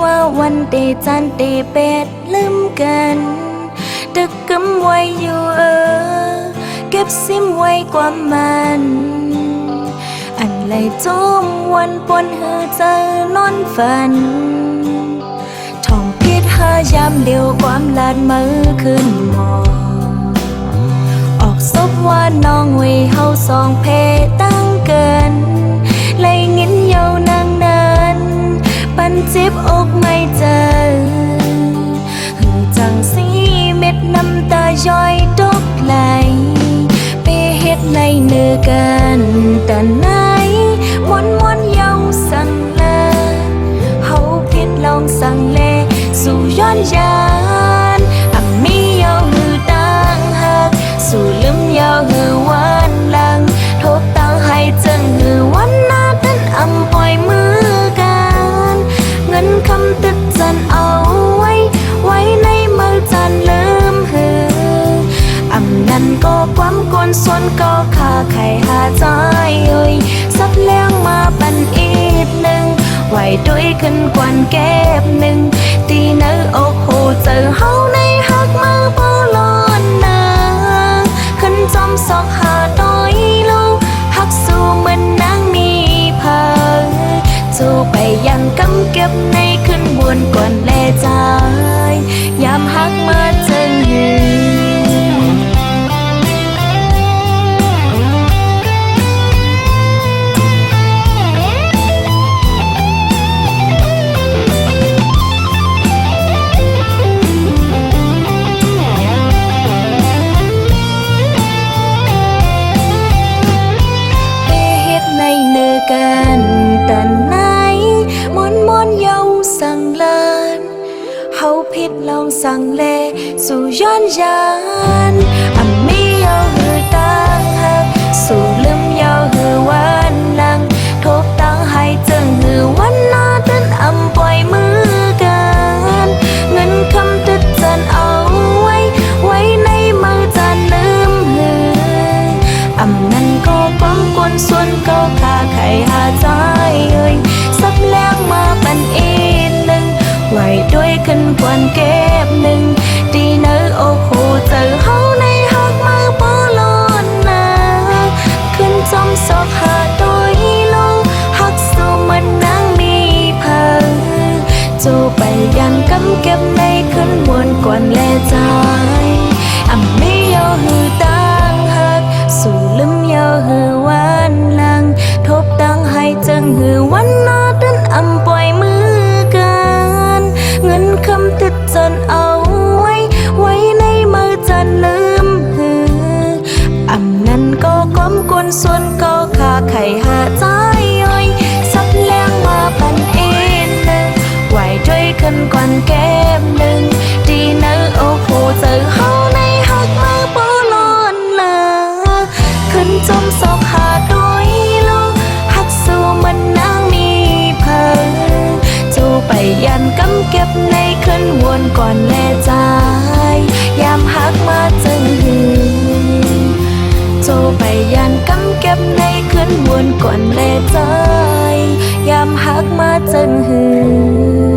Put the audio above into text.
ว่าวันเดจันเดเป็ดลืมกันตึกกำไว้อยู่เก็บซิมไว้ความมันอันไหลจมวันปนเหือเจอนอนฝันท่องพิษหายามเดียวความลาดมือขึ้นมองออกซบว่าน้องไว้เฮาสองเพตั้งเกินเลยงินเยาวนางนั้นปันจิบอกไม่เจอหือจังสีเม็ดน้ำตาย้อยตกไหลไปเฮ็ดในเนื้อกันแต่ไหนวนเยาสั่งลาเฮาผิดลองสั่งเลสู่ย้อนยานมีเยาหือตั้งหักสู่ลืมเยาหือวันหลังทบตั้งให้จึงหือวันหน้าตันปล่อยมือกันเงินคำตึกจันเอาไว้ในมือจันลืมหือนั้นก็ความกวนส่วนก็ขาไข่หาใจสับเลี้ยงมาปันอีกหนึ่งไหวด้วยขึ้นกวนเก็บหนึ่งตีเนื้ออกหูเจอเฮาในหักมือเบาลอนนาขึ้นจอมซอกหาต้อยลูกหักสู้เหมือนนางมีเผยจูไปยังกำเก็บในขึ้นบวนกวนแลใจยามหักมาเจอหือกันแต่ไหนมนเยาสั่งเลินเฮาผิดลองสั่งเลสู่ย้อนยานมีเยาหือตั้งหักสู่ลืมเยาหือวันหลังทบตั้งให้จึงหือวันหน้าตันปล่อยมือกันเงินคำตึกจันเอาไว้ในมือจันลืมหือนั้นก็ความกวนส่วนก็ขาไข่หาใจสับแล้งมาปันอีกหนึ่งไหวด้วยขึ้นกวนเก็บหนึ่งดีเนื้อโอ้โหเจอเฮาในหักมือปอลอนนาขึ้นจอมซอกหาตัวลงหักสู้มันนางมีเผยจูไปยันกำเก็บในขึ้นบวนกวนแลใจไม่เยาหือตั้งหักสู่ลืมเยาหือวันหลังทบตั้งให้จึงหือวันหน้าตันปล่อยมือกันเงินคำติดจันเอาไว้ในมือจันลืมหือนั้นก็ก้มกวนส่วนก็ขาไข่หาใจสับแรงมาปันเอ็นหนึ่งไหวด้วยขึ้นกวนแก้มหนึ่งดีเนื้อโอ้โหเจอเฮาในหักมือปอลอนนาขึ้นจมซอกหาด้วยลูกหักสู้มันนางมีเผยจูไปยันกำเก็บในขึ้นวนก่อนแลใจยามหักมาจึงหือจูไปยันกำเก็บในขึ้นวนก่อนแลใจยามหักมาจึงหือ